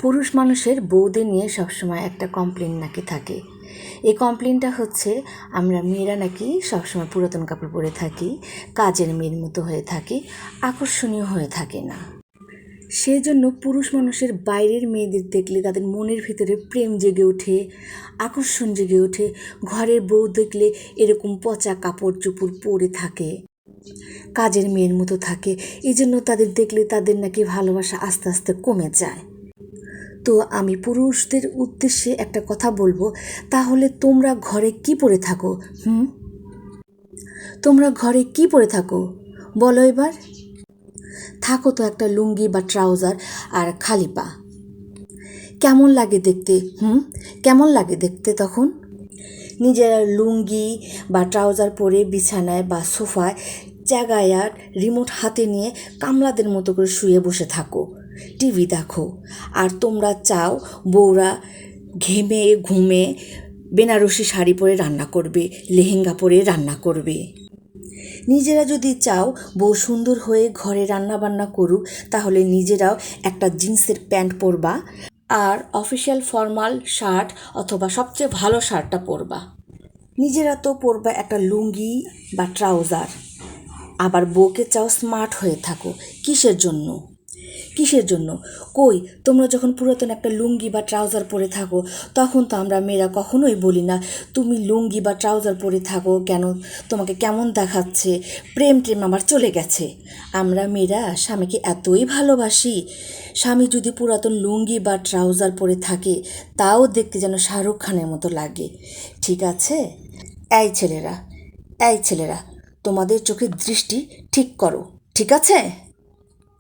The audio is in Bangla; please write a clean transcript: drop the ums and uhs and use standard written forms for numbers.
পুরুষ মানুষের বউদের নিয়ে সবসময় একটা কমপ্লেন নাকি থাকে। এই কমপ্লেনটা হচ্ছে আমরা মেয়েরা নাকি সবসময় পুরাতন কাপড় পরে থাকি, কাজের মেয়ের মতো হয়ে থাকি, আকর্ষণীয় হয়ে থাকে না। সেজন্য পুরুষ মানুষের বাইরের মেয়েদের দেখলে তাদের মনের ভিতরে প্রেম জেগে ওঠে, আকর্ষণ জেগে ওঠে। ঘরের বউ দেখলে এরকম পচা কাপড় চোপড় পরে থাকে, কাজের মেয়ের মতো থাকে। এই জন্য তাদের দেখলে তাদের নাকি ভালোবাসা আস্তে আস্তে কমে যায়। তো আমি পুরুষদের উদ্দেশ্যে একটা কথা বলবো, তাহলে তোমরা ঘরে কি পরে থাকো? তোমরা ঘরে কি পরে থাকো বলো এবার? থাকো তো একটা লুঙ্গি বা ট্রাউজার আর খালি পা। কেমন লাগে দেখতে? কেমন লাগে দেখতে তখন? নিজেরা লুঙ্গি বা ট্রাউজার পরে বিছানায় বা সোফায় জায়গায় আর রিমোট হাতে নিয়ে কামলাদের মতো করে শুয়ে বসে থাকো, টিভি দেখো। আর তোমরা চাও বউরা ঘেমে ঘুমে বেনারসি শাড়ি পরে রান্না করবে, লেহেঙ্গা পরে রান্না করবে। নিজেরা যদি চাও বউ সুন্দর হয়ে ঘরে রান্না বান্না করুক, তাহলে নিজেরাও একটা জিন্সের প্যান্ট পরবা আর অফিসিয়াল ফর্মাল শার্ট অথবা সবচেয়ে ভালো শার্টটা পরবা। নিজেরা তো পরবা একটা লুঙ্গি বা ট্রাউজার। আবার বউকে চাও স্মার্ট হয়ে থাকো। কিসের জন্য? কিসের জন্য? কই, তোমরা যখন পুরাতন একটা লুঙ্গি বা ট্রাউজার পরে থাকো, তখন তো আমরা মেয়েরা কখনোই বলি না তুমি লুঙ্গি বা ট্রাউজার পরে থাকো কেন, তোমাকে কেমন দেখাচ্ছে, প্রেম আমার চলে গেছে। আমরা মেয়েরা স্বামীকে এতই ভালোবাসি, স্বামী যদি পুরাতন লুঙ্গি বা ট্রাউজার পরে থাকে তাও দেখতে যেন শাহরুখ খানের মতো লাগে। ঠিক আছে? এই ছেলেরা, তোমাদের চোখের দৃষ্টি ঠিক করো, ঠিক আছে?